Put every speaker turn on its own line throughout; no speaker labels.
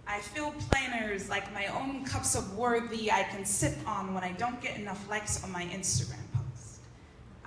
I fill planners like my own cups of worthy I can sip on when I don't get enough likes on my Instagram post.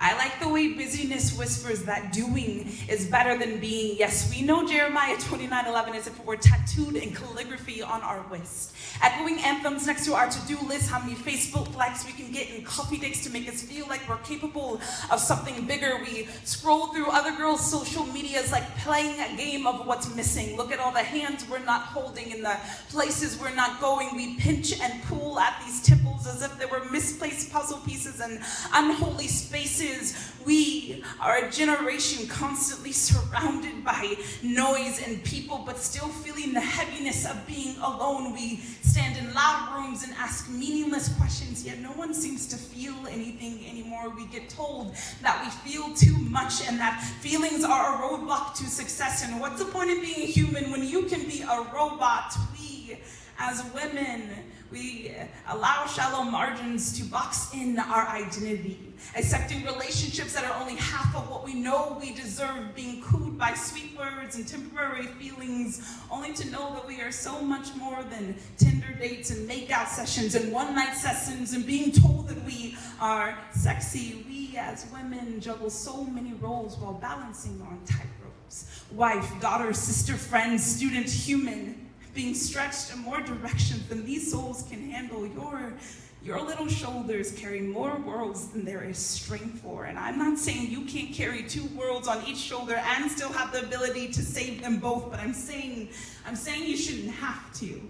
I like the way busyness whispers that doing is better than being. Yes, we know Jeremiah 29:11 as if it were tattooed in calligraphy on our wrist. Echoing anthems next to our to-do list, how many Facebook likes we can get in coffee dates to make us feel like we're capable of something bigger. We scroll through other girls' social medias like playing a game of what's missing. Look at all the hands we're not holding and the places we're not going. We pinch and pull at these temples as if they were misplaced puzzle pieces and unholy spaces. We are a generation constantly surrounded by noise and people, but still feeling the heaviness of being alone. We stand in loud rooms and ask meaningless questions, yet no one seems to feel anything anymore. We get told that we feel too much and that feelings are a roadblock to success. And what's the point of being human when you can be a robot? We, as women, we allow shallow margins to box in our identity, accepting relationships that are only half of what we know we deserve, being cooed by sweet words and temporary feelings, only to know that we are so much more than Tinder dates and makeout sessions and one-night sessions, and being told that we are sexy. We as women juggle so many roles while balancing on tightropes. Wife, daughter, sister, friend, student, human, being stretched in more directions than these souls can handle. Your little shoulders carry more worlds than there is strength for. And I'm not saying you can't carry 2 worlds on each shoulder and still have the ability to save them both, but I'm saying you shouldn't have to.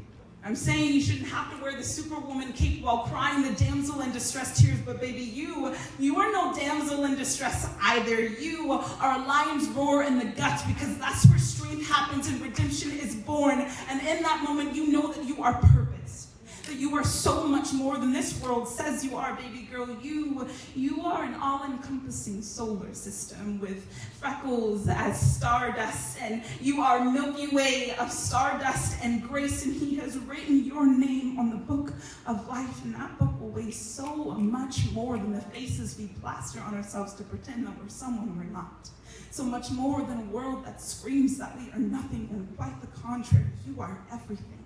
I'm saying you shouldn't have to wear the superwoman cape while crying the damsel in distress tears, but baby, you are no damsel in distress either. You are a lion's roar in the guts, because that's where strength happens and redemption is born. And in that moment, you know that you are purposed, that you are so much more than this world says you are, baby girl. You are an all-encompassing solar system with freckles as stardust, and you are Milky Way of stardust and grace, and he has written your name on the book of life, and that book will weigh so much more than the faces we plaster on ourselves to pretend that we're someone we're not. So much more than a world that screams that we are nothing, and quite the contrary, you are everything.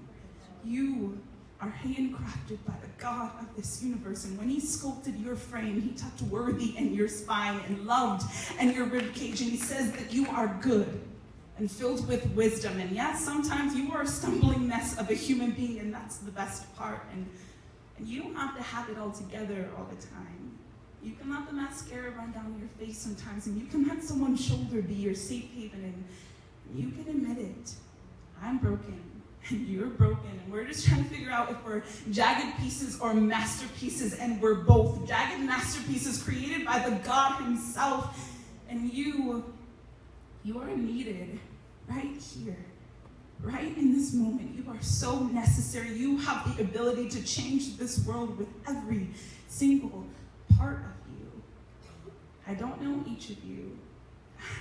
You are handcrafted by the God of this universe, and when he sculpted your frame, he tucked worthy in your spine and loved in your ribcage, and he says that you are good and filled with wisdom. And yes, sometimes you are a stumbling mess of a human being, and that's the best part. And you don't have to have it all together all the time. You can let the mascara run down your face sometimes, and you can let someone's shoulder be your safe haven, and you can admit it. I'm broken. And you're broken, and we're just trying to figure out if we're jagged pieces or masterpieces, and we're both jagged masterpieces created by the God himself. And you are needed right here, right in this moment. You are so necessary. You have the ability to change this world with every single part of you. I don't know each of you.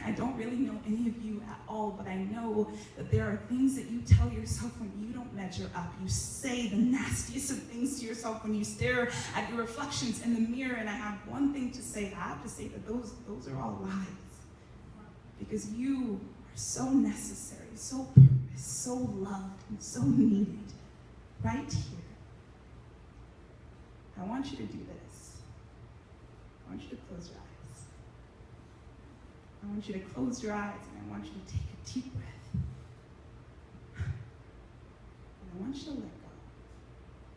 I don't really know any of you at all, but I know that there are things that you tell yourself when you don't measure up. You say the nastiest of things to yourself when you stare at your reflections in the mirror, and I have one thing to say. I have to say that those are all lies, because you are so necessary, so purposed, so loved, and so needed right here. I want you to do this. I want you to close your eyes. I want you to close your eyes, and I want you to take a deep breath. And I want you to let go.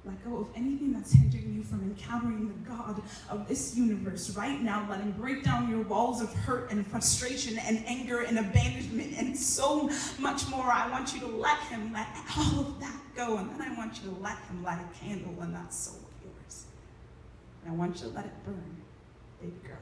Let go of anything that's hindering you from encountering the God of this universe right now. Let him break down your walls of hurt and frustration and anger and abandonment and so much more. I want you to let him let all of that go, and then I want you to let him light a candle in that soul of yours. And I want you to let it burn, baby girl.